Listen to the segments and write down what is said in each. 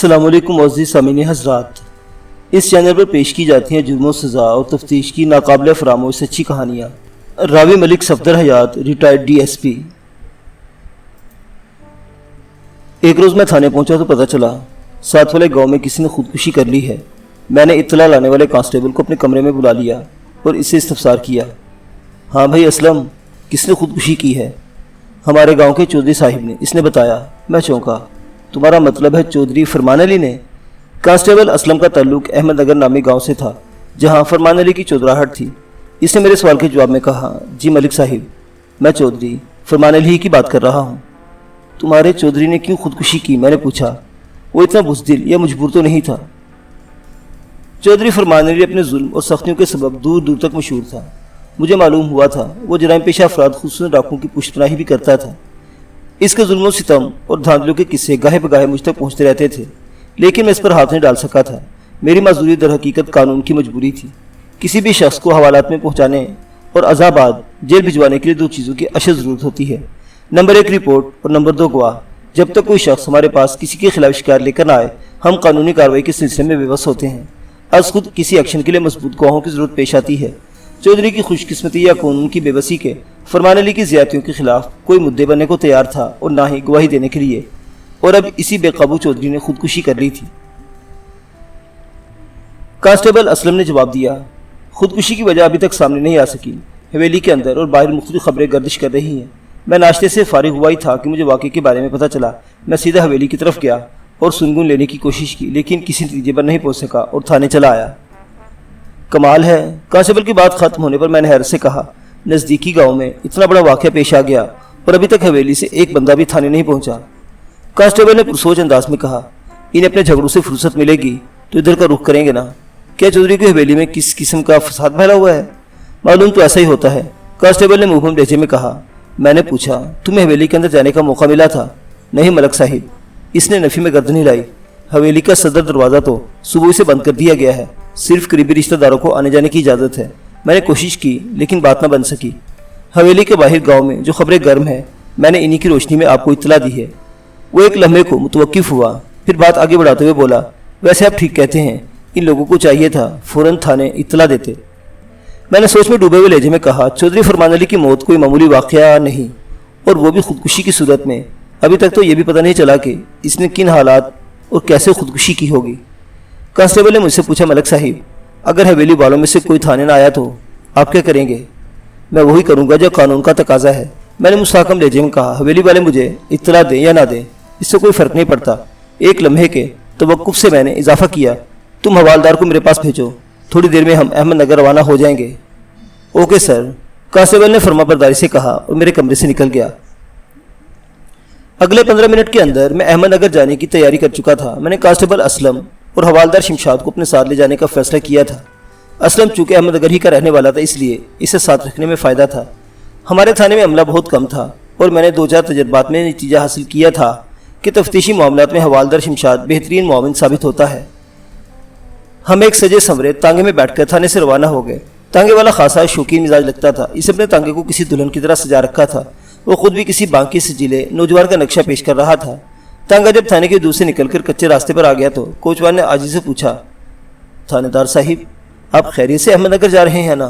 السلام علیکم معزز سامعین حضرات، اس چینل پر پیش کی جاتی ہیں جرم و سزا اور تفتیش کی ناقابل فراموش سچی کہانیاں۔ راوی ملک صفدر حیات، ریٹائرڈ ڈی ایس پی۔ ایک روز میں تھانے پہنچا تو پتہ چلا ساتھ والے گاؤں میں کسی نے خودکشی کر لی ہے۔ میں نے اطلاع لانے والے کانسٹیبل کو اپنے کمرے میں بلا لیا اور اس سے استفسار کیا، ہاں بھائی اسلم، کس نے خودکشی کی ہے؟ ہمارے گاؤں کے چودھری صاحب نے، اس نے بتایا۔ میں چونکا، تمہارا مطلب ہے چودھری فرمان علی نے؟ کانسٹیبل اسلم کا تعلق احمد نگر نامی گاؤں سے تھا جہاں فرمان علی کی چودراہٹ تھی۔ اس نے میرے سوال کے جواب میں کہا، جی ملک صاحب، میں چودھری فرمان علی کی بات کر رہا ہوں۔ تمہارے چودھری نے کیوں خودکشی کی؟ میں نے پوچھا۔ وہ اتنا بزدل یا مجبور تو نہیں تھا؟ چودھری فرمان علی اپنے ظلم اور سختیوں کے سبب دور دور تک مشہور تھا۔ مجھے معلوم ہوا تھا وہ جرائم پیشہ افراد خصوصاً ڈاکوؤں کی پشت پناہی بھی کرتا تھا۔ اس کے ظلم و ستم اور دھاندلیوں کے قصے گاہے بگاہے مجھ تک پہنچتے رہتے تھے، لیکن میں اس پر ہاتھ نہیں ڈال سکا تھا۔ میری معذوری در حقیقت قانون کی مجبوری تھی۔ کسی بھی شخص کو حوالات میں پہنچانے اور عذاب بعد جیل بھجوانے کے لیے دو چیزوں کی اشد ضرورت ہوتی ہے، نمبر 1 رپورٹ اور نمبر 2 گواہ۔ جب تک کوئی شخص ہمارے پاس کسی کے خلاف شکایت لے کر نہ آئے، ہم قانونی کارروائی کے سلسلے میں بے بس ہوتے ہیں۔ از خود کسی ایکشن کے لیے مضبوط گواہوں کی ضرورت پیش آتی ہے۔ چودھری کی خوش قسمتی یا قانون کی بے بسی کے فرمان علی کی زیادتیوں کے خلاف کوئی مدعے بننے کو تیار تھا اور نہ ہی گواہی دینے کے لیے، اور اب اسی بے قابو چودھری نے خودکشی کر لی تھی۔ کانسٹیبل اسلم نے جواب دیا، خودکشی کی وجہ ابھی تک سامنے نہیں آ سکی۔ حویلی کے اندر اور باہر مختلف خبریں گردش کر رہی ہیں۔ میں ناشتے سے فارغ ہوا ہی تھا کہ مجھے واقعے کے بارے میں پتہ چلا۔ میں سیدھا حویلی کی طرف گیا اور سنگون لینے کی کوشش کی، لیکن کسی نتیجے پر نہیں پہنچ سکا اور تھانے چلا آیا۔ کمال ہے، کانسٹیبل کی بات ختم ہونے پر میں نے حیرت سے کہا، نزدیکی گاؤں میں اتنا بڑا واقعہ پیش آ گیا اور ابھی تک حویلی سے ایک بندہ بھی تھانے نہیں پہنچا۔ کانسٹیبل نے پرسوچ انداز میں کہا، انہیں اپنے جھگڑوں سے فرصت ملے گی تو ادھر کا رخ کریں گے نا۔ کیا چودھری کی حویلی میں کس قسم کا فساد پھیلا ہوا ہے؟ معلوم تو ایسا ہی ہوتا ہے، کانسٹیبل نے مبہم لہجے میں کہا۔ میں نے پوچھا، تمہیں حویلی کے اندر جانے کا موقع ملا تھا؟ نہیں ملک صاحب، اس نے نفی میں گردن ہلائی۔ حویلی کا صدر دروازہ تو صبح سے بند کر دیا گیا ہے، صرف قریبی رشتہ داروں کو آنے جانے کی اجازت ہے۔ میں نے کوشش کی لیکن بات نہ بن سکی۔ حویلی کے باہر گاؤں میں جو خبریں گرم ہیں، میں نے انہی کی روشنی میں آپ کو اطلاع دی ہے۔ وہ ایک لمحے کو متوقف ہوا، پھر بات آگے بڑھاتے ہوئے بولا، ویسے آپ ٹھیک کہتے ہیں، ان لوگوں کو چاہیے تھا فوراً تھانے اطلاع دیتے۔ میں نے سوچ میں ڈوبے ہوئے لہجے میں کہا، چودھری فرمان علی کی موت کوئی معمولی واقعہ نہیں، اور وہ بھی خودکشی کی صورت میں۔ ابھی تک تو یہ بھی پتہ نہیں چلا کہ اس نے کن حالات اور کیسے خودکشی کی ہوگی۔ کانسٹیبل نے مجھ سے پوچھا، ملک صاحب، اگر حویلی والوں میں سے کوئی تھانے نہ آیا تو آپ کیا کریں گے؟ میں وہی کروں گا جو قانون کا تقاضا ہے، میں نے مستحکم لہجے میں کہا۔ حویلی والے مجھے اطلاع دیں یا نہ دیں، اس سے کوئی فرق نہیں پڑتا۔ ایک لمحے کے توقف سے میں نے اضافہ کیا، تم حوالدار کو میرے پاس بھیجو، تھوڑی دیر میں ہم احمد نگر روانہ ہو جائیں گے۔ اوکے سر، کانسٹیبل نے فرما برداری سے کہا اور میرے کمرے سے نکل گیا۔ اگلے 15 منٹ کے اندر میں احمد نگر جانے کی تیاری کر چکا تھا۔ میں نے کانسٹیبل اسلم اور حوالدار شمشاد کو اپنے ساتھ لے جانے کا فیصلہ کیا تھا۔ اسلم چونکہ احمد نگر ہی کا رہنے والا تھا، اس لیے اسے ساتھ رکھنے میں فائدہ تھا۔ ہمارے تھانے میں عملہ بہت کم تھا اور میں نے 2-4 تجربات میں نتیجہ حاصل کیا تھا کہ تفتیشی معاملات میں حوالدار شمشاد بہترین معاون ثابت ہوتا ہے۔ ہم ایک سجے سنورے تانگے میں بیٹھ کر تھانے سے روانہ ہو گئے۔ تانگے والا خاصا شوقین مزاج لگتا تھا، اسے اپنے تانگے کو کسی دلہن کی طرح سجا رکھا تھا۔ وہ خود بھی کسی بانکی سجیلے نوجوان کا نقشہ پیش کر رہا تھا۔ تانگا جب تھانے کے دور سے نکل کر کچے راستے پر آ گیا تو کوچوان نے عاجزی سے پوچھا، تھانے دار صاحب، آپ خیریت سے احمد نگر جا رہے ہیں نا؟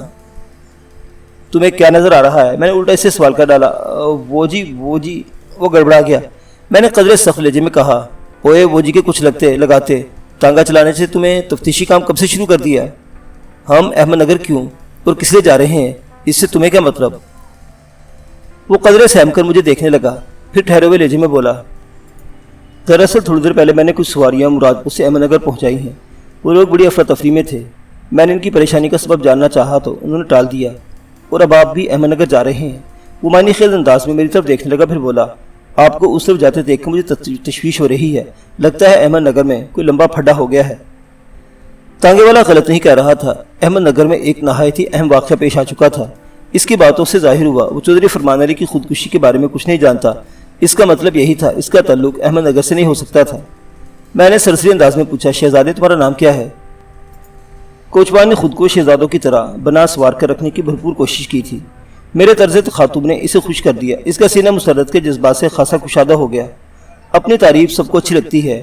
تمہیں کیا نظر آ رہا ہے؟ میں نے الٹا اس سے سوال کر ڈالا۔ وہ جی، وہ گڑبڑا گیا۔ میں نے قدرے سخت لہجے میں کہا، اوئے وہ جی کے کچھ لگاتے، تانگا چلانے سے تمہیں تفتیشی کام کب سے شروع کر دیا؟ ہم احمد نگر کیوں اور کس لیے جا رہے ہیں، اس سے تمہیں کیا مطلب؟ وہ قدرے سہم کر مجھے دیکھنے لگا، پھر ٹھہرے ہوئے لہجے میں بولا، دراصل تھوڑی دیر پہلے میں نے کچھ سواریاں مرادپور سے احمد نگر پہنچائی ہیں۔ وہ لوگ بڑی افراتفری میں تھے۔ میں نے ان کی پریشانی کا سبب جاننا چاہا تو انہوں نے ٹال دیا، اور اب آپ بھی احمد نگر جا رہے ہیں۔ وہ معنی خیز انداز میں میری طرف دیکھنے لگا، پھر بولا، آپ کو اس طرف جاتے دیکھ کر مجھے تشویش ہو رہی ہے، لگتا ہے احمد نگر میں کوئی لمبا پھڈا ہو گیا ہے۔ تانگے والا غلط نہیں کہہ رہا تھا، احمد نگر میں ایک نہایت ہی اہم واقعہ پیش آ چکا تھا۔ اس کی باتوں سے ظاہر ہوا وہ چودھری فرمان علی کی خودکشی کے بارے میں کچھ نہیں جانتا۔ اس کا مطلب یہی تھا، اس کا تعلق احمد نگر سے نہیں ہو سکتا تھا۔ میں نے سرسری انداز میں پوچھا، شہزادے تمہارا نام کیا ہے؟ کوچوان نے خود کو شہزادوں کی طرح بنا سوار کر رکھنے کی بھرپور کوشش کی تھی۔ میرے طرز تخاطب نے اسے خوش کر دیا۔ اس کا سینہ مسرت کے جذبات سے خاصا کشادہ ہو گیا۔ اپنی تعریف سب کو اچھی لگتی ہے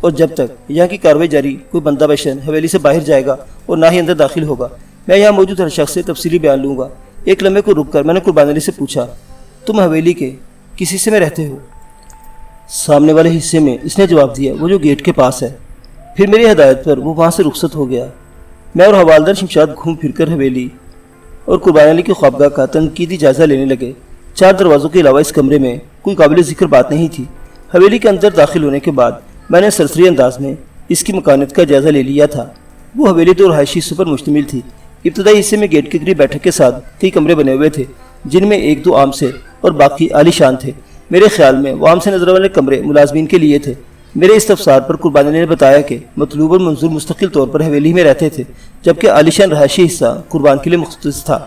اور جب تک یہاں کی کارروائی جاری کوئی بندہ بشن حویلی سے باہر جائے گا اور نہ ہی اندر داخل ہوگا، میں یہاں موجود ہر شخص سے تفصیلی بیان لوں گا۔ ایک لمحے کو رک کر میں نے قربان علی سے پوچھا، تم حویلی کے کس حصے میں رہتے ہو؟ سامنے والے حصے میں، اس نے جواب دیا، وہ جو گیٹ کے پاس ہے۔ پھر میری ہدایت پر وہ وہاں سے رخصت ہو گیا۔ میں اور حوالدار شمشاد گھوم پھر کر حویلی اور قربان علی کی خوابگاہ کا تنقیدی جائزہ لینے لگے۔ 4 دروازوں کے علاوہ اس کمرے میں کوئی قابل ذکر بات نہیں تھی۔ حویلی کے اندر داخل ہونے کے بعد میں نے سرسری انداز میں اس کی مکانت کا جائزہ لے لیا تھا۔ وہ حویلی 2 رہائشی حصوں پر مشتمل تھی۔ ابتدائی حصے میں گیٹ کے قریب بیٹھک کے ساتھ کئی کمرے بنے ہوئے تھے، جن میں 1-2 عام سے اور باقی عالی شان تھے۔ میرے خیال میں وہ عام سے نظر والے کمرے ملازمین کے لیے تھے۔ میرے استفسار پر قربان علی نے بتایا کہ مطلوب اور منظور مستقل طور پر حویلی میں رہتے تھے، جبکہ عالی شان رہائشی حصہ قربان کے لیے مختص تھا۔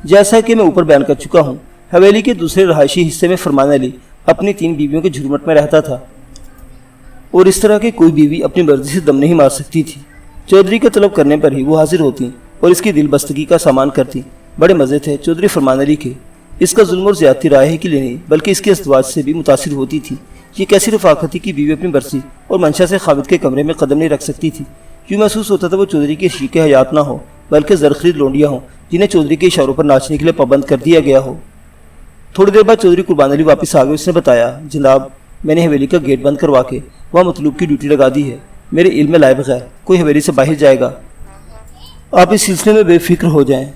جیسا کہ میں اوپر بیان کر چکا ہوں، حویلی کے دوسرے رہائشی حصے میں فرمان علی اپنی 3 بیویوں کے جھرمٹ میں رہتا تھا، اور اس طرح کی کوئی بیوی اپنی مرضی سے دم نہیں مار سکتی تھی۔ چودھری کا طلب کرنے پر ہی وہ حاضر ہوتی اور اس کی دل بستگی کا سامان کرتی۔ بڑے مزے تھے چودھری فرمان علی کے۔ اس کا ظلم اور زیادتی رائے کے لیے نہیں بلکہ اس کے ازدواج سے بھی متاثر ہوتی تھی۔ یہ کیسی رفاقت تھی کہ بیوی اپنی برسی اور منشا سے خاوند کے کمرے میں قدم نہیں رکھ سکتی تھی۔ یوں محسوس ہوتا تھا وہ چودھری کی شریک حیات نہ ہو بلکہ زرخرید لونڈیاں ہوں جنہیں چودھری کے اشاروں پر ناچنے کے لیے پابند کر دیا گیا ہو۔ تھوڑی دیر بعد چودھری قربان علی واپس آ گئے۔ اس نے بتایا، جناب میں نے حویلی کا گیٹ بند کروا کے وہاں مطلوب کی ڈیوٹی لگا دی ہے۔ میرے علم میں لائے بغیر کوئی حویلی سے باہر جائے گا، آپ اس سلسلے میں بے فکر ہو جائیں۔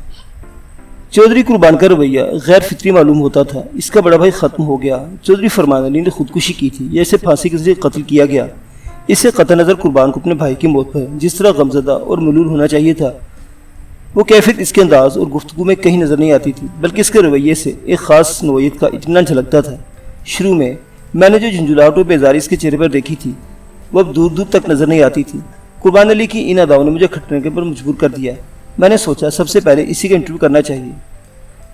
چودھری قربان کا رویہ غیر فطری معلوم ہوتا تھا۔ اس کا بڑا بھائی ختم ہو گیا۔ چودھری فرمان علی نے خودکشی کی تھی یا اسے پھانسی کے ذریعے قتل کیا گیا؟ اس سے قطع نظر قربان کو اپنے بھائی کی موت پر جس طرح غمزدہ اور ملول ہونا چاہیے تھا، وہ کیفیت اس کے انداز اور گفتگو میں کہیں نظر نہیں آتی تھی، بلکہ اس کے رویے سے ایک خاص نوعیت کا اطمینان جھلکتا تھا۔ شروع میں نے جو جھنجھلاہٹ اور بیزاری اس کے چہرے پر دیکھی تھی وہ اب دور دور تک نظر نہیں آتی تھی۔ قربان علی کی ان اداؤں نے مجھے کھٹنے کے پر مجبور کر دیا۔ میں نے سوچا سب سے پہلے اسی کا انٹرویو کرنا چاہیے۔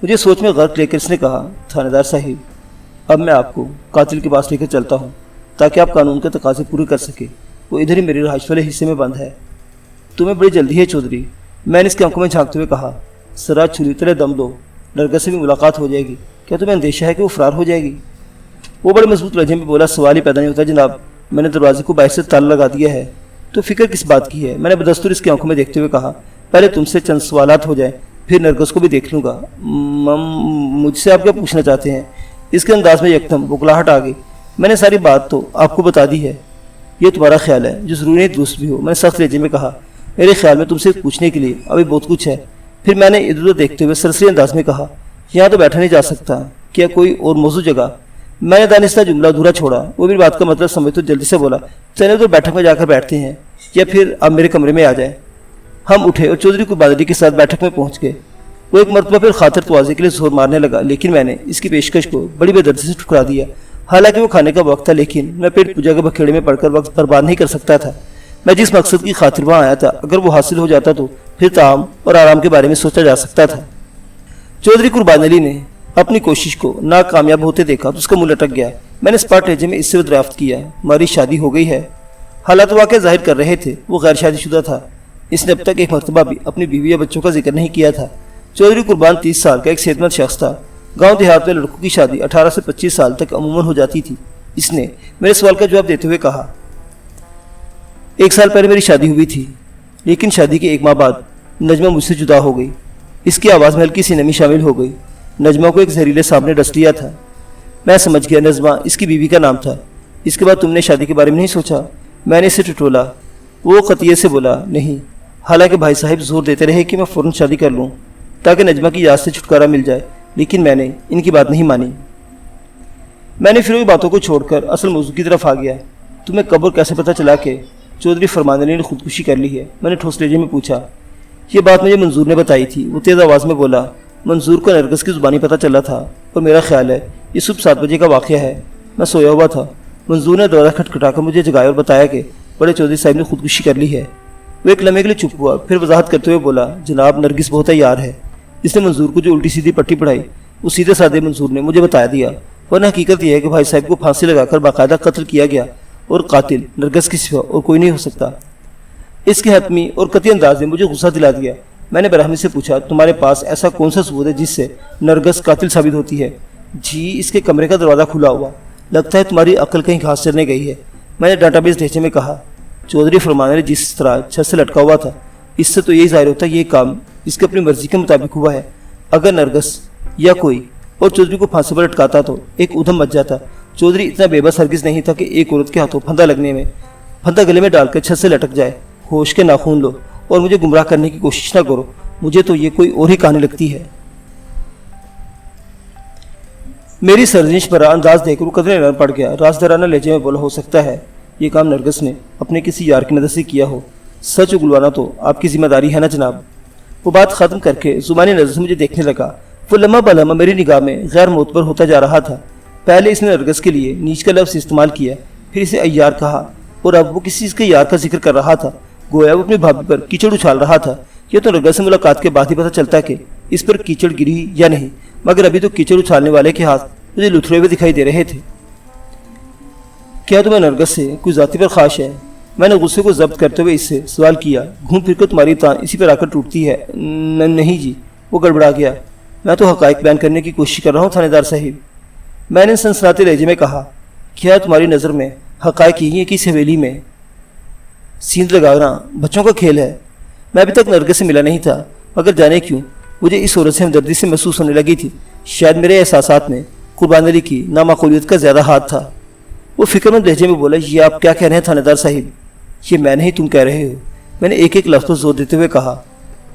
مجھے سوچ میں غرق لے کر اس نے کہا، تھانے دار صاحب اب میں آپ کو قاتل کے پاس لے کر چلتا ہوں تاکہ آپ قانون کے تقاضے پورے کر سکے۔ وہ ادھر ہی میرے رہائش والے حصے میں بند ہے۔ تمہیں بڑی جلدی ہے چودھری، میں نے اس کے آنکھوں میں جھانکتے ہوئے کہا۔ سرا چھری تلے دم دو، نرگس سے بھی ملاقات ہو جائے گی، کیا تمہیں اندیشہ ہے کہ وہ فرار ہو جائے گی؟ وہ بڑے مضبوط لہجے میں بولا، سوال ہی پیدا نہیں ہوتا جناب، میں نے دروازے کو باہر سے تالا لگا دیا ہے۔ تو فکر کس بات کی ہے؟ میں نے بدستور اس کی آنکھوں میں دیکھتے ہوئے کہا، پہلے تم سے چند سوالات ہو جائیں پھر نرگس کو بھی دیکھ لوں گا۔ مجھ سے آپ کیا پوچھنا چاہتے ہیں؟ اس کے انداز میں یکدم بکلاہٹ آ گئی۔ میں نے ساری بات تو آپ کو بتا دی ہے، یہ تمہارا خیال ہے جو ضروری درست بھی ہو۔ میں نے سخت لہجے میں کہا، میرے خیال میں تم سے پوچھنے کے لیے ابھی بہت کچھ ہے۔ پھر میں نے ادھر ادھر دیکھتے ہوئے سرسری انداز میں کہا، یہاں تو بیٹھا نہیں جا سکتا، کیا کوئی اور موزوں جگہ؟ میں نے دانستہ جملہ ادھورا چھوڑا۔ وہ بھی بات کا مطلب سمجھ تو جلدی سے بولا، چلے ادھر بیٹھک میں جا کر بیٹھتے ہیں، یا پھر آپ میرے کمرے میں آ جائیں۔ ہم اٹھے اور چودھری قربان علی کے ساتھ بیٹھک میں پہنچ گئے۔ وہ ایک مرتبہ پھر خاطر توازی کے لیے زور مارنے لگا، لیکن میں نے اس کی پیشکش کو بڑی بے دردی سے ٹھکرا دیا۔ حالانکہ وہ کھانے کا وقت تھا، لیکن میں پیٹ پوجا کے بکھیڑے میں پڑھ کر وقت برباد نہیں کر سکتا تھا۔ میں جس مقصد کی خاطر وہاں آیا تھا اگر وہ حاصل ہو جاتا تو پھر طعام اور آرام کے بارے میں سوچا جا سکتا تھا۔ چودھری قربان علی نے اپنی کوشش کو ناکامیاب ہوتے دیکھا تو اس کا منہ لٹک گیا۔ میں نے اسپاٹ لہجے میں اس سے دریافت کیا، ہماری شادی ہو گئی ہے؟ حالات واقع ظاہر کر رہے تھے وہ غیر شادی شدہ تھا۔ اس نے اب تک ایک مرتبہ بھی اپنی بیوی یا بچوں کا ذکر نہیں کیا تھا۔ چودھری قربان 30 سال کا ایک صحت مند شخص تھا۔ گاؤں دیہات میں لڑکوں کی شادی 18 سے 25 سال تک عموماً ہو جاتی تھی۔ اس نے میرے سوال کا جواب دیتے ہوئے کہا، 1 سال پہلے میری شادی ہوئی تھی، لیکن شادی کے 1 ماہ بعد نجمہ مجھ سے جدا ہو گئی۔ اس کی آواز میں ہلکی سی نمی شامل ہو گئی۔ نجمہ کو ایک زہریلے سانپ نے ڈس لیا تھا۔ میں سمجھ گیا، نجمہ اس کی بیوی کا نام تھا۔ اس کے بعد تم نے شادی کے بارے میں نہیں سوچا؟ میں نے اسے ٹٹولا۔ وہ قطعیت سے بولا، نہیں، حالانکہ بھائی صاحب زور دیتے رہے کہ میں فوراً شادی کر لوں تاکہ نجمہ کی یاد سے چھٹکارا مل جائے، لیکن میں نے ان کی بات نہیں مانی۔ میں نے پھر وہی باتوں کو چھوڑ کر اصل موضوع کی طرف آ گیا۔ تمہیں کب اور کیسے پتہ چلا کہ چودھری فرمان علی نے خودکشی کر لی ہے؟ میں نے ٹھوس لہجے میں پوچھا۔ یہ بات مجھے منظور نے بتائی تھی، وہ تیز آواز میں بولا۔ منظور کو نرگس کی زبانی پتہ چلا تھا، اور میرا خیال ہے یہ صبح 7 بجے کا واقعہ ہے۔ میں سویا ہوا تھا۔ منظور نے دروازہ کھٹکھٹا کر مجھے جگایا اور بتایا کہ بڑے چودھری صاحب نے خودکشی کر لی ہے۔ وہ ایک لمحے کے لیے چپ ہوا، پھر وضاحت کرتے ہوئے بولا، جناب نرگس بہت عیار ہے۔ اس نے منظور کو جو الٹی سیدھی پٹی پڑھائی وہ سیدھے سادے منظور نے مجھے بتا دیا، ورنہ حقیقت یہ ہے کہ بھائی صاحب کو پھانسی لگا کر باقاعدہ قتل کیا گیا، اور قاتل نرگس کے سوا اور کوئی نہیں ہو سکتا۔ اس کے حتمی اور قطعی انداز نے مجھے غصہ دلا دیا۔ میں نے برہمی سے پوچھا، تمہارے پاس ایسا کون سا ثبوت ہے جس سے نرگس قاتل ثابت ہوتی ہے؟ جی، اس کے کمرے کا دروازہ کھلا ہوا، لگتا ہے تمہاری عقل کہیں گھاس چرنے گئی ہے۔ میں نے ڈاٹا بیس لہجے میں کہا۔ چودھری فرمان علی جس طرح چھت سے لٹکا ہوا تھا، اس سے تو یہی ظاہر ہوتا ہے یہ کام اس کی اپنی مرضی کے مطابق ہوا ہے۔ اگر نرگس یا کوئی اور چودھری کو پھانسی پر لٹکاتا تو ایک ادھم مچ جاتا۔ چودھری اتنا بے بس ہرگز نہیں تھا کہ ایک عورت کے ہاتھوں پھندا گلے میں ڈال کر چھت سے لٹک جائے۔ ہوش کے ناخون لو اور مجھے گمراہ کرنے کی کوشش نہ کرو، مجھے تو یہ کوئی اور ہی کہانی لگتی ہے۔ میری سرزنش پر انداز دیکھ کر وہ قدرے نرم پڑ گیا۔ رازدارانہ لہجے میں بولا، ہو سکتا ہے یہ کام نرگس نے اپنے کسی یار کی مدد سے کیا ہو، سچ اگلوانا تو آپ کی ذمہ داری ہے نا جناب۔ وہ بات ختم کر کے زبانی نظر سے مجھے دیکھنے لگا۔ وہ لمحہ بلمحہ میری نگاہ میں غیر معتبر ہوتا جا رہا تھا۔ پہلے اس نے نرگس کے لیے نیچ کا لفظ استعمال کیا، پھر اسے عیار کہا، اور اب وہ کسی اس کے یار کا ذکر کر رہا تھا، گویا وہ اپنی بھابھی پر کیچڑ اچھال رہا تھا۔ یہ تو نرگس سے ملاقات کے بعد ہی پتہ چلتا کہ اس پر کیچڑ گری یا نہیں، مگر ابھی تو کیچڑ اچھالنے والے کے ہاتھ مجھے لتھڑے ہوئے دکھائی دے رہے تھے۔ کیا تمہیں نرگس سے کوئی ذاتی پر خواہش ہے؟ میں نے غصے کو ضبط کرتے ہوئے اس سے سوال کیا۔ گھوم پھر کر تمہاری تان اسی پر آ کر ٹوٹتی ہے۔ نہیں جی، وہ گڑبڑا گیا۔ میں تو حقائق بیان کرنے کی کوشش کر رہا ہوں تھانے دار صاحب، میں نے سنسناتے لہجے میں کہا۔ کیا تمہاری نظر میں حقائق یہی ہے کہ اس حویلی میں سیند لگانا بچوں کا کھیل ہے؟ میں ابھی تک نرگس سے ملا نہیں تھا، مگر جانے کیوں مجھے اس عورت سے ہمدردی سے محسوس ہونے لگی تھی۔ شاید میرے احساسات میں قربان علی کی نامعقولیت کا زیادہ ہاتھ تھا۔ وہ فکر مند لہجے میں بولا، یہ آپ کیا کہہ رہے ہیں تھانے دار صاحب؟ یہ میں نہیں، تم کہہ رہے ہو۔ میں نے ایک ایک لفظ پر زور دیتے ہوئے کہا۔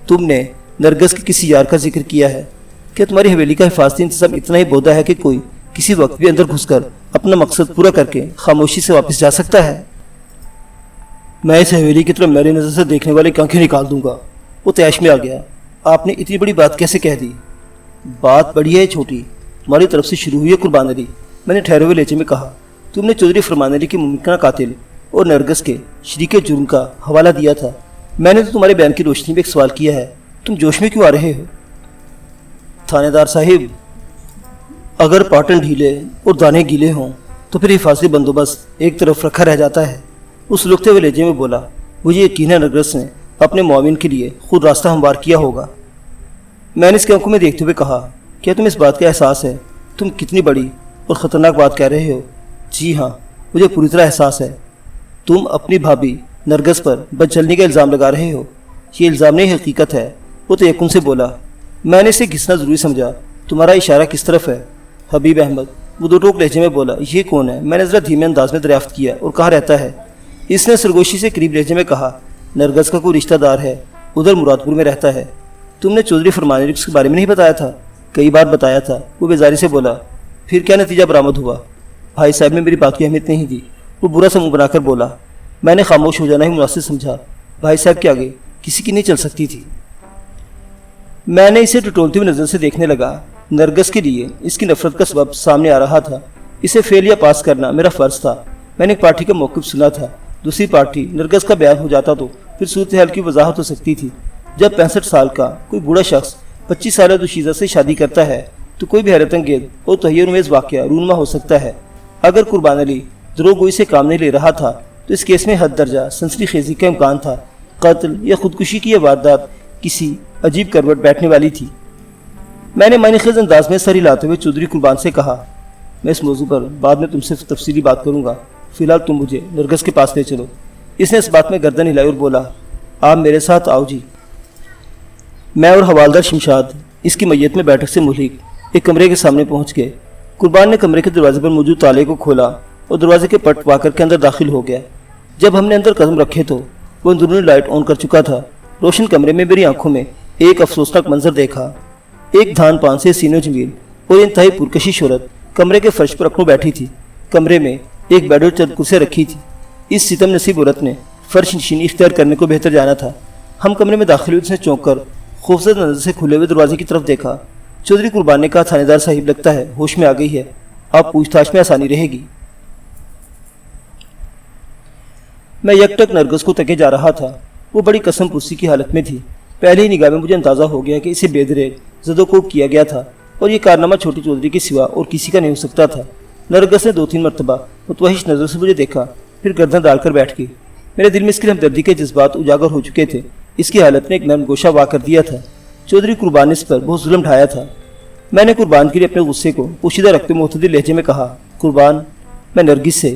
تم نے نرگس کے کسی یار کا ذکر کیا ہے۔ کیا تمہاری حویلی کا حفاظتی انتظام اتنا ہی بودا ہے کہ کوئی کسی وقت بھی اندر گھس کر اپنا مقصد پورا کر کے خاموشی سے واپس جا سکتا ہے؟ میں اس حویلی کی طرف میری نظر سے دیکھنے والے کی آنکھیں نکال دوں گا۔ وہ تیش میں آ گیا۔ آپ نے اتنی بڑی بات کیسے کہہ دی؟ بات بڑی ہے چھوٹی، تمہاری طرف سے شروع ہوئی ہے قربان علی، میں نے ٹھہرے ہوئے لہجے میں کہا۔ تم نے چودھری فرمان علی کے ممکنہ قاتل اور نرگس کے شریک جرم کا حوالہ دیا تھا۔ میں نے تو تمہارے بیان کی روشنی میں ایک سوال کیا ہے، تم جوش میں کیوں آ رہے ہو؟ تھانے دار صاحب، اگر پاٹن ڈھیلے اور دانے گیلے ہوں تو پھر حفاظتی بندوبست ایک طرف رکھا رہ جاتا ہے۔ اس لکھتے ہوئے لہجے میں بولا، مجھے یقین ہے نرگس نے اپنے معاون کے لیے خود راستہ ہموار کیا ہوگا۔ میں نے اس کی آنکھوں میں دیکھتے ہوئے کہا، کیا تمہیں اس بات کا احساس ہے تم کتنی بڑی اور خطرناک بات کہہ رہے ہو؟ جی ہاں، مجھے پوری طرح احساس ہے۔ تم اپنی بھابھی نرگس پر بد چلنے کا الزام لگا رہے ہو۔ یہ الزام نہیں، حقیقت ہے۔ وہ تیقن سے بولا۔ میں نے اسے گھسنا ضروری سمجھا۔ تمہارا اشارہ کس طرف ہے؟ حبیب احمد، وہ دو ٹوک لہجے میں بولا۔ یہ کون ہے؟ میں نے ذرا دھیمے انداز میں دریافت کیا۔ اور کہاں رہتا ہے؟ اس نے سرگوشی سے قریب لہجے میں کہا، نرگس کا کوئی رشتہ دار ہے، ادھر مراد پور میں رہتا ہے۔ تم نے چودھری فرمان علی کے بارے میں نہیں بتایا تھا؟ کئی بار بتایا تھا، وہ بیزاری سے بولا۔ پھر کیا نتیجہ برآمد ہوا؟ بھائی صاحب نے میری بات کی اہمیت نہیں دی۔ وہ برا سا منہ بنا کر بولا۔ میں نے خاموش ہو جانا ہی مناسب سمجھا۔ بھائی صاحب کے آگے کسی کی نہیں چل سکتی تھی۔ میں نے اسے ٹٹولتی ہوئی نظر سے دیکھنے لگا۔ نرگس کے لیے اس کی نفرت کا سبب سامنے آ رہا تھا۔ اسے فیل یا پاس کرنا میرا فرض تھا۔ میں نے ایک پارٹی کا موقف سنا تھا، دوسری پارٹی نرگس کا بیان ہو جاتا تو پھر صورتحال کی وضاحت ہو سکتی تھی۔ جب 65 سال کا کوئی بوڑھا شخص 25 سالہ دوشیزہ سے شادی کرتا ہے تو کوئی بھی حیرت انگیز اور تحیر واقعہ رونما ہو سکتا ہے۔ اگر قربان علی دروغ گوئی سے کام نہیں لے رہا تھا تو اس کیس میں حد درجہ سنسنی خیزی کا امکان تھا۔ قتل یا خودکشی کی یہ واردات کسی عجیب کروٹ بیٹھنے والی تھی۔ میں نے معنی خیز انداز میں سر ہلاتے ہوئے چودھری قربان سے کہا، میں اس موضوع پر بعد میں تم سے تفصیلی بات کروں گا، فی الحال تم مجھے نرگس کے پاس لے چلو۔ اس نے اس بات میں گردن ہلائی اور بولا، آپ میرے ساتھ آؤ جی۔ میں اور حوالدار شمشاد اس کی میت میں بیٹھک سے ملحق ایک کمرے کے سامنے پہنچ گئے۔ قربان نے کمرے کے دروازے پر موجود تالے کو کھولا اور دروازے کے پٹ پا کر کے اندر داخل ہو گیا۔ جب ہم نے اندر قدم رکھے تو وہ اندرونی لائٹ آن کر چکا تھا۔ روشن کمرے میں میری آنکھوں میں ایک افسوسناک منظر دیکھا۔ ایک دھان پان سے سینو جمیل اور انتہائی پرکشش عورت کمرے کے فرش پر اکڑوں بیٹھی تھی۔ کمرے میں ایک بیڈ اور چند کرسیاں رکھی تھی۔ اس ستم نصیب عورت نے فرش نشینی اختیار کرنے کو بہتر جانا تھا۔ ہم کمرے میں داخل ہوئے، اس نے چونک کر خوفزدہ نظر سے کھلے ہوئے دروازے کی طرف دیکھا۔ چودھری قربان نے کہا، تھانے دار صاحب لگتا ہے ہوش میں آ گئی ہے، آپ پوچھ تاچھ میں آسانی رہے گی۔ میں یک ٹک نرگس کو تکے جا رہا تھا۔ وہ بڑی قسم پرسی کی حالت میں تھی۔ پہلی ہی نگاہ میں مجھے اندازہ ہو گیا کہ اسے بے دریغ زد و کوب کیا گیا تھا اور یہ کارنامہ چھوٹی چودھری کے سوا اور کسی کا نہیں ہو سکتا تھا۔ نرگس نے 2-3 مرتبہ متوحش نظر سے مجھے دیکھا، پھر گردن ڈال کر بیٹھ گئی۔ میرے دل میں اس کے ہمدردی کے جذبات اجاگر ہو چکے تھے۔ اس کی حالت نے ایک نرم گوشہ وا کر دیا تھا۔ چودھری قربان نے اس پر بہت ظلم ڈھایا تھا۔ میں نے قربان کے لیے اپنے غصے کو پوشیدہ رکھتے معتدل لہجے میں کہا، قربان، میں نرگس سے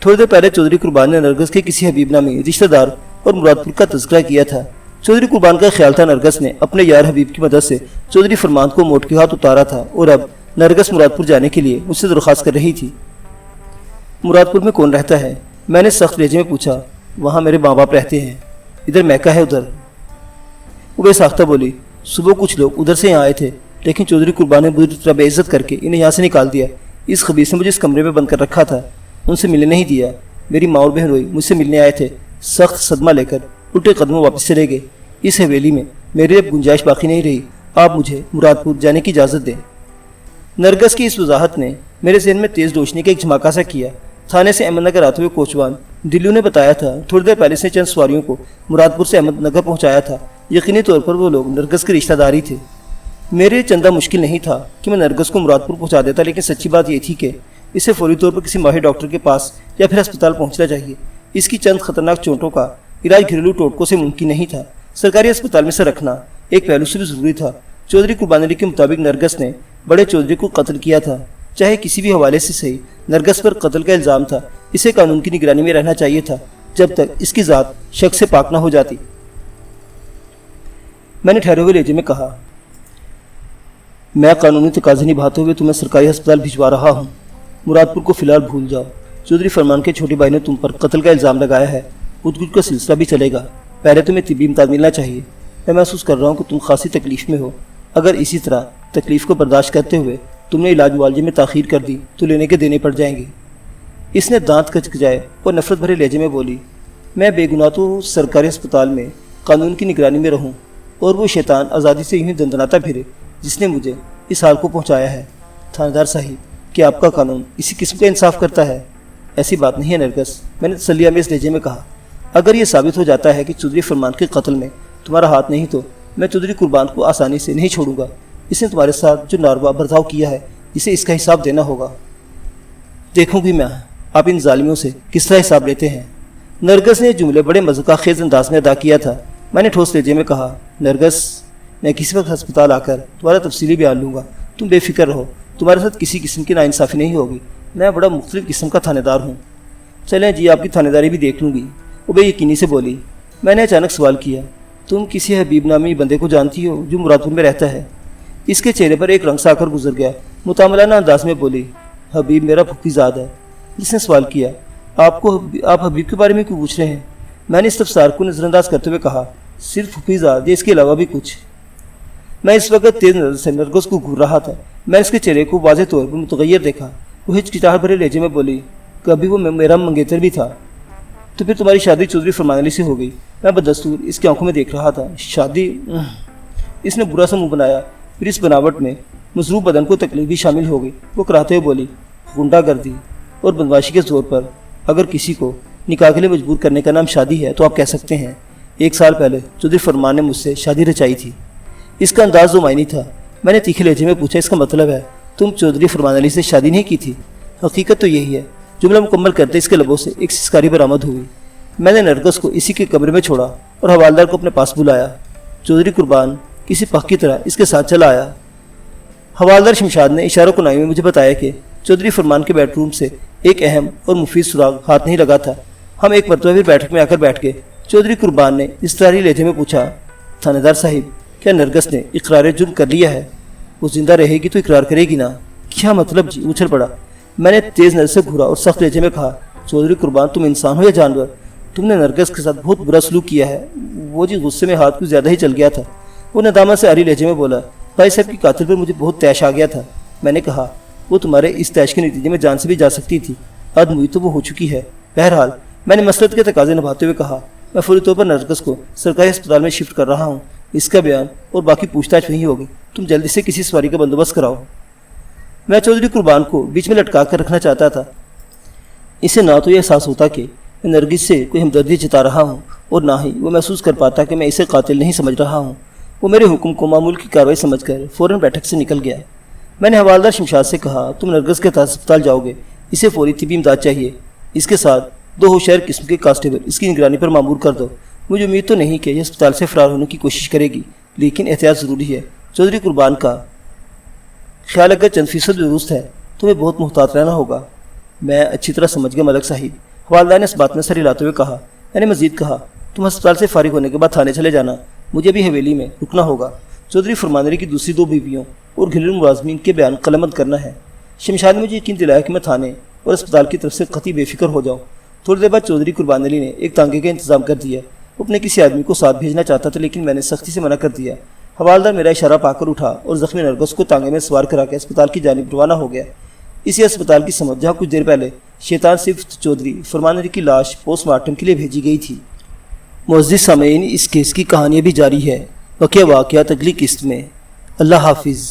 تھوڑی دیر پہلے چودھری قربان نے نرگس کے کسی حبیب نامی رشتہ دار اور مرادپور کا تذکرہ کیا تھا۔ چودھری قربان کا خیال تھا نرگس نے اپنے یار حبیب کی مدد سے چودھری فرمان کو موٹ کے ہاتھ اتارا تھا اور اب نرگس مرادپور جانے کے لیے مجھ سے درخواست کر رہی تھی۔ مرادپور میں کون رہتا ہے؟ میں نے سخت لہجے میں پوچھا۔ وہاں میرے ماں باپ رہتے ہیں، ادھر میکا ہے ادھر۔ وہ بے ساختہ بولی۔ صبح کچھ لوگ ادھر سے یہاں آئے تھے لیکن چودھری قربان نے بری طرح بے عزت کر کے انہیں یہاں سے نکال دیا۔ اس خبیث نے مجھے اس کمرے میں بند کر رکھا تھا، ان سے ملنے نہیں دیا۔ میری ماں اور بہن روئی مجھ سے ملنے آئے تھے، سخت صدمہ لے کر الٹے قدموں واپس چلے گئے۔ اس حویلی میں میرے اب گنجائش باقی نہیں رہی، آپ مجھے مرادپور جانے کی اجازت دیں۔ نرگس کی اس وضاحت نے میرے ذہن میں تیز روشنی کا ایک جھماکہ سا کیا۔ تھانے سے احمد نگر آتے ہوئے کوچوان دلیو نے بتایا تھا تھوڑی دیر پہلے سے چند سواریوں کو مرادپور سے احمد نگر پہنچایا تھا۔ یقینی طور پر وہ لوگ نرگس کے رشتہ دار ہی تھے۔ میرے چندہ مشکل نہیں تھا کہ میں نرگس کو مرادپور پہنچا دیتا، لیکن سچی بات یہ تھی کہ اسے فوری طور پر کسی ماہر ڈاکٹر کے پاس یا پھر ہسپتال پہنچنا چاہیے۔ اس کی چند خطرناک چوٹوں کا علاج گھریلو ٹوٹکوں سے ممکن نہیں تھا، سرکاری ہسپتال میں سے رکھنا ایک پہلو سے بھی ضروری تھا۔ چودھری قربان علی کے مطابق نرگس نے بڑے چودھری کو قتل کیا تھا، چاہے کسی بھی حوالے سے صحیح، نرگس پر قتل کا الزام تھا۔ اسے قانون کی نگرانی میں رہنا چاہیے تھا جب تک اس کی ذات شک سے پاک نہ ہو جاتی۔ میں نے ٹھہرے ہوئے لہجے میں کہا، میں قانونی تقاضے نبھاتے ہوئے تمہیں سرکاری ہسپتال بھجوا رہا ہوں، مرادپور کو فی الحال بھول جاؤ۔ چودھری فرمان کے چھوٹے بھائی نے تم پر قتل کا الزام لگایا ہے، خود کش کا سلسلہ بھی چلے گا، پہلے تمہیں طبی امداد ملنا چاہیے۔ میں محسوس کر رہا ہوں کہ تم خاصی تکلیف میں ہو، اگر اسی طرح تکلیف کو برداشت کرتے ہوئے تم نے علاج معالجے میں تاخیر کر دی تو لینے کے دینے پڑ جائیں گے۔ اس نے دانت کچکچائے اور نفرت بھرے لہجے میں بولی، میں بے گناہ تو سرکاری ہسپتال میں قانون کی نگرانی میں رہوں اور وہ شیطان آزادی سے یوں ہی دندناتا پھرے جس نے مجھے اس حال کو پہنچایا ہے۔ تھانہ دار صاحب، کیا آپ کا قانون اسی قسم کا انصاف کرتا ہے؟ ایسی بات نہیں ہے نرگس، میں نے تسلی آمیز لہجے میں کہا۔ اگر یہ ثابت ہو جاتا ہے کہ چودھری فرمان کے قتل میں تمہارا ہاتھ نہیں تو میں چودھری قربان کو آسانی سے نہیں چھوڑوں گا۔ اس نے تمہارے ساتھ جو ناروا برتاؤ کیا ہے اسے اس کا حساب دینا ہوگا۔ دیکھوں گی میں آپ ان ظالموں سے کس طرح حساب لیتے ہیں۔ نرگس نے جملے بڑے مذاق خیز انداز میں ادا کیا تھا۔ میں نے ٹھوس لہجے میں کہا، نرگس، میں کسی وقت ہسپتال آ کر تمہارا تفصیلی بیان لوں گا، تم بے فکر رہو، تمہارے ساتھ کسی قسم کی ناانصافی نہیں ہوگی۔ میں بڑا مختلف قسم کا تھانے دار ہوں۔ چلیں جی، آپ کی تھانے داری بھی دیکھ لوں گی، وہ بے یقینی سے بولی۔ میں نے اچانک سوال کیا، تم کسی حبیب نامی بندے کو جانتی ہو جو مرادپور میں رہتا ہے؟ اس کے چہرے پر ایک رنگ سا آ کر گزر گیا۔ متعاملانہ انداز میں بولی، حبیب میرا پھوپھی زاد ہے۔ جس نے سوال کیا، آپ حبیب کے بارے میں کیوں پوچھ رہے ہیں؟ میں نے استفسار کو نظر انداز کرتے ہوئے کہا، صرف پھوپھی زاد یا اس کے علاوہ بھی کچھ؟ میں اس وقت تیز نظر سے نرگس کو گھور رہا تھا۔ میں اس کے چہرے کو واضح طور پر متغیر دیکھا۔ وہ ہچکچاہٹ بھرے لہجے میں بولی، کبھی وہ میرا منگیتر بھی تھا۔ تو پھر تمہاری شادی چودھری فرمان علی سے ہو گئی؟ میں بدستور اس کی آنکھوں میں دیکھ رہا تھا۔ شادی؟ اس نے برا سا منہ بنایا، پھر اس بناوٹ میں مضروب بدن کو تکلیف بھی شامل ہو گئی۔ وہ کراہتے ہوئے بولی، غنڈہ گردی اور بدمعاشی کے زور پر اگر کسی کو نکاح کے لیے مجبور کرنے کا نام شادی ہے تو آپ کہہ سکتے ہیں 1 سال پہلے چودھری فرمان نے مجھ سے شادی رچائی تھی۔ اس کا انداز زمائنی تھا۔ میں نے تیکھے لہجے میں پوچھا، اس کا مطلب ہے تم چودھری فرمان علی سے شادی نہیں کی تھی؟ حقیقت تو یہی ہے۔ جملہ مکمل کرتے اس کے لبوں سے ایک سسکاری برآمد ہوئی۔ میں نے نرگس کو اسی کے کمرے میں چھوڑا اور حوالدار کو اپنے پاس بلایا۔ چودھری قربان کسی پخ کی طرح اس کے ساتھ چلا آیا۔ حوالدار شمشاد نے اشاروں کنائی میں مجھے بتایا کہ چودھری فرمان کے بیڈ روم سے ایک اہم اور مفید سراغ ہاتھ نہیں لگا تھا۔ ہم ایک مرتبہ پھر بیٹھک میں آ کر بیٹھ گئے۔ چودھری قربان نے اضطراری لہجے میں پوچھا، تھانہ دار صاحب، کیا نرگس نے اقرار جرم کر لیا ہے؟ وہ زندہ رہے گی تو اقرار کرے گی نا؟ کیا مطلب جی؟ اچھل پڑا۔ میں نے تیز نظر سے گھورا اور سخت لہجے میں کہا، چودھری قربان تم انسان ہو یا جانور؟ تم نے نرگس کے ساتھ بہت برا سلوک کیا ہے۔ وہ جی غصے میں ہاتھ کچھ زیادہ ہی چل گیا تھا۔ وہ ندامت سے عاری لہجے میں بولا، بھائی صاحب کی قاتل پر مجھے بہت تیش آ گیا تھا۔ میں نے کہا، وہ تمہارے اس تیش کے نتیجے میں جان سے بھی جا سکتی تھی، عدم ہوئی تو وہ ہو چکی ہے۔ بہرحال میں نے مسلط کے تقاضے نبھاتے ہوئے کہا، میں فوری طور پر نرگس کو سرکاری ہسپتال میں شفٹ کر رہا ہوں۔ اس کا بیان اور باقی پوچھ تاچھ وہیں ہوگی، تم جلدی سے کسی سواری کا بندوبست کراؤ۔ میں چودھری قربان کو بیچ میں لٹکا کر رکھنا چاہتا تھا۔ اسے نہ تو یہ احساس ہوتا کہ میں نرگس سے کوئی ہمدردی جتا رہا ہوں اور نہ ہی وہ محسوس کر پاتا کہ میں اسے قاتل نہیں سمجھ رہا ہوں۔ وہ میرے حکم کو معمول کی کارروائی سمجھ کر فوراً بیٹھک سے نکل گیا۔ میں نے حوالدار شمشاد سے کہا، تم نرگس کے تحت ہسپتال جاؤ گے، اسے فوری طبی امداد چاہیے۔ اس کے ساتھ 2 ہوشیار قسم کے کانسٹیبل اس کی نگرانی پر مامور کر دو۔ مجھے امید تو نہیں کہ یہ ہسپتال سے فرار ہونے کی کوشش کرے گی، لیکن احتیاط ضروری ہے۔ چودھری قربان کا خیال اگر چند فیصد درست ہے تو میں بہت محتاط رہنا ہوگا۔ میں اچھی طرح سمجھ گیا ملک صاحب، حوالدار نے اس بات میں سر ہلاتے ہوئے کہا۔ میں نے مزید کہا، تم ہسپتال سے فارغ ہونے کے بعد تھانے چلے جانا، مجھے بھی حویلی میں رکنا ہوگا۔ چودھری فرمان علی کی دوسری 2 بیویوں اور گھریلو ملازمین کے بیان قلمبند کرنا ہے۔ شمشاد نے مجھے یقین دلایا کہ میں تھانے اور اسپتال کی طرف سے قطعی بے فکر ہو جاؤں۔ تھوڑی دیر بعد چودھری قربان علی نے ایک تانگے کا انتظام کر دیا۔ وہ اپنے کسی آدمی کو ساتھ بھیجنا چاہتا تھا، لیکن میں نے سختی سے منع کر دیا۔ حوالدار میرا اشارہ پا کر اٹھا اور زخمی نرگس کو تانگے میں سوار کرا کے اسپتال کی جانب روانہ ہو گیا۔ اسی اسپتال کی سمت جہاں کچھ دیر پہلے شیطان صفت چودھری فرمان علی کی لاش پوسٹ مارٹم کے لیے بھیجی گئی تھی۔ معزز سامعین، اس کیس کی کہانی بھی جاری ہے۔ بقیہ واقعات اگلی قسط میں۔ اللہ حافظ۔